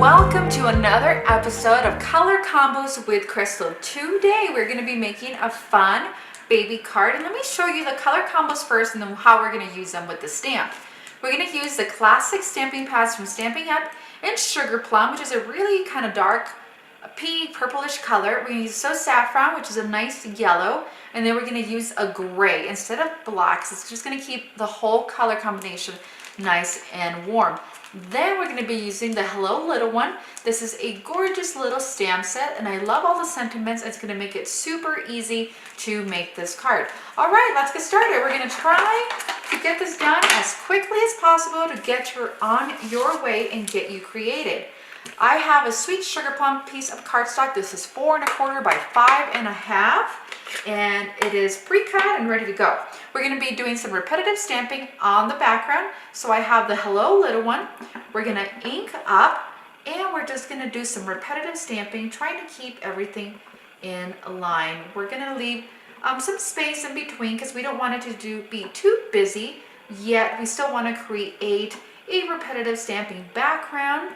Welcome to another episode of Color Combos with Crystal. Today we're going to be making a fun baby card, and let me show you the color combos first and then how we're going to use them with the stamp. We're going to use the classic stamping pads from Stampin' Up! And Sugar Plum, which is a really kind of dark pea purplish color. We're going to use So Saffron, which is a nice yellow, and then we're going to use a gray instead of blacks. It's just going to keep the whole color combination nice and warm. Then we're going to be using the Hello Little One. This is a gorgeous little stamp set, and I love all the sentiments. It's going to make it super easy to make this card. All right, let's get started. We're going to try to get this done as quickly as possible to get you on your way and get you created. I have a sweet sugar plum piece of cardstock. This is 4 1/4 by 5 1/2, and it is pre-cut and ready to go. We're going to be doing some repetitive stamping on the background. So I have the Hello Little One. We're going to ink up, and we're just going to do some repetitive stamping, trying to keep everything in line. We're going to leave some space in between because we don't want it to be too busy, yet we still want to create a repetitive stamping background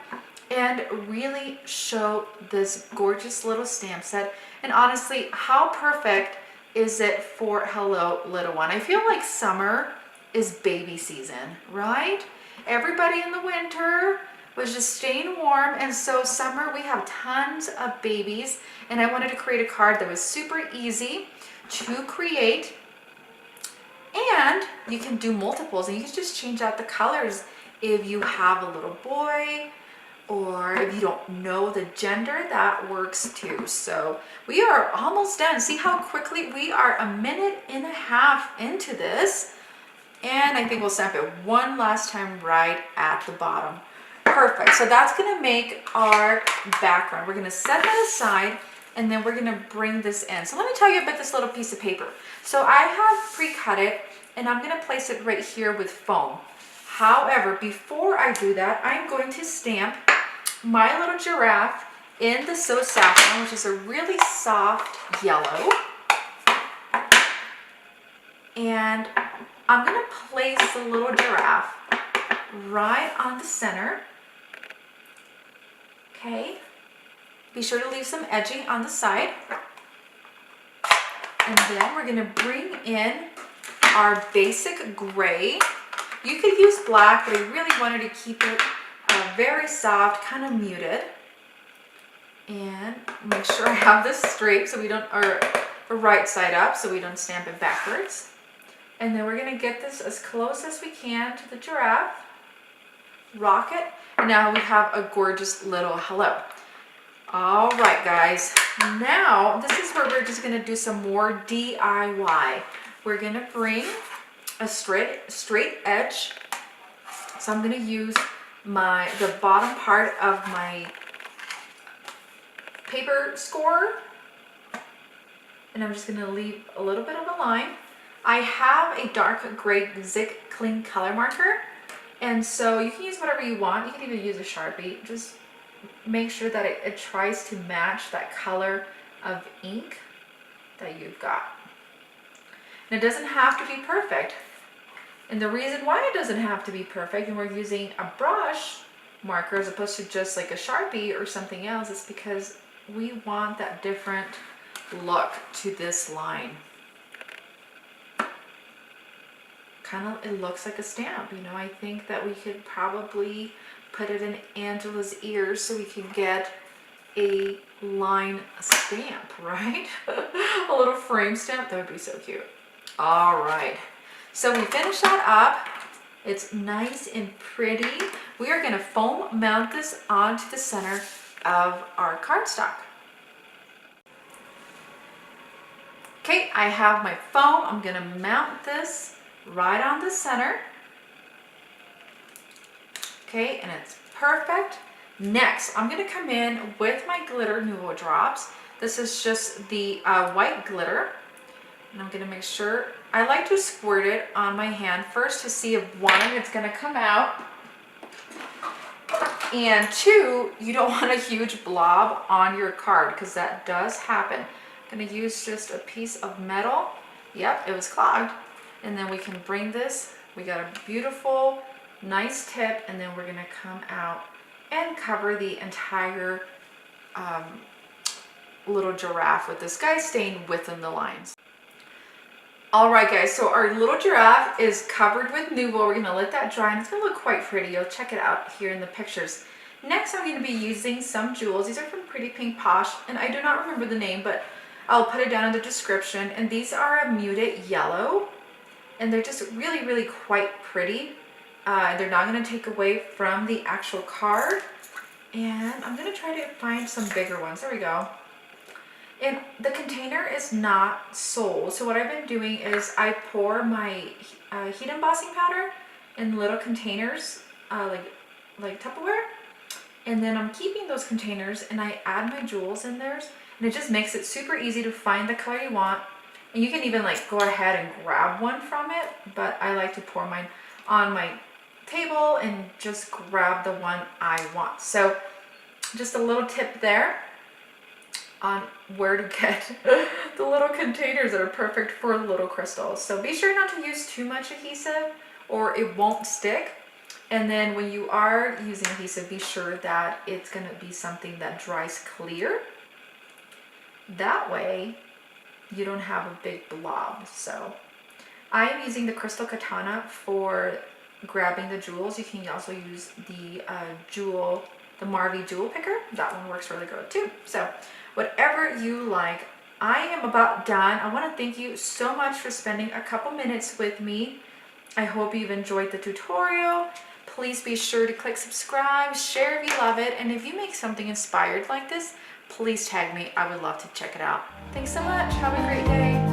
and really show this gorgeous little stamp set. And honestly, how perfect is it for Hello Little One? I feel like summer is baby season, right? Everybody in the winter was just staying warm, and so summer we have tons of babies, and I wanted to create a card that was super easy to create, and you can do multiples, and you can just change out the colors if you have a little boy, or if you don't know the gender, that works too. So we are almost done. See how quickly we are, 1.5 minutes into this. And I think we'll stamp it one last time right at the bottom. Perfect. So that's going to make our background. We're going to set that aside, and then we're going to bring this in. So let me tell you about this little piece of paper. So I have pre-cut it, and I'm going to place it right here with foam. However, before I do that, I'm going to stamp my little giraffe in the So Saffron, which is a really soft yellow. And I'm going to place the little giraffe right on the center. Okay. Be sure to leave some edging on the side. And then we're going to bring in our basic gray. You could use black, but I really wanted to keep it very soft, kind of muted. And make sure I have this straight so we don't, or right side up so we don't stamp it backwards. And then we're going to get this as close as we can to the giraffe. Rock it. And now we have a gorgeous little hello. All right, guys. Now, this is where we're just going to do some more DIY. We're going to bring a straight edge. So I'm going to use the bottom part of my paper score, and I'm just going to leave a little bit of a line. I have a dark gray Zig Cling color marker, and so you can use whatever you want. You can even use a Sharpie. Just make sure that it tries to match that color of ink that you've got. And it doesn't have to be perfect. And the reason why it doesn't have to be perfect, and we're using a brush marker as opposed to just like a Sharpie or something else, is because we want that different look to this line. Kind of, it looks like a stamp, you know. I think that we could probably put it in Angela's ears so we can get a line stamp, right? A little frame stamp, that would be so cute. All right. So we finish that up. It's nice and pretty. We are going to foam mount this onto the center of our cardstock. Okay, I have my foam. I'm going to mount this right on the center. Okay, and it's perfect. Next, I'm going to come in with my glitter Nuvo drops. This is just the white glitter. And I'm going to make sure, I like to squirt it on my hand first to see if one, it's going to come out, and two, you don't want a huge blob on your card because that does happen. I'm going to use just a piece of metal. Yep, it was clogged. And then we can bring this. We got a beautiful, nice tip, and then we're going to come out and cover the entire little giraffe with this guy staying within the lines. All right, guys, so our little giraffe is covered with Nuvo. We're gonna let that dry, and it's gonna look quite pretty. You'll check it out here in the pictures. Next, I'm gonna be using some jewels. These are from Pretty Pink Posh, and I do not remember the name, but I'll put it down in the description. And these are a muted yellow, and they're just really, really quite pretty. They're not gonna take away from the actual card. And I'm gonna try to find some bigger ones. There we go. And the container is not sold. So what I've been doing is I pour my heat embossing powder in little containers, like Tupperware. And then I'm keeping those containers and I add my jewels in there. And it just makes it super easy to find the color you want. And you can even like go ahead and grab one from it. But I like to pour mine on my table and just grab the one I want. So just a little tip there on where to get the little containers that are perfect for little crystals. So be sure not to use too much adhesive or it won't stick. And then when you are using adhesive, be sure that it's going to be something that dries clear. That way you don't have a big blob. So I am using the Crystal Katana for grabbing the jewels. You can also use the the Marvy jewel picker. That one works really good too. So whatever you like. I am about done. I want to thank you so much for spending a couple minutes with me. I hope you've enjoyed the tutorial. Please be sure to click subscribe, share if you love it, and if you make something inspired like this, please tag me. I would love to check it out. Thanks so much. Have a great day.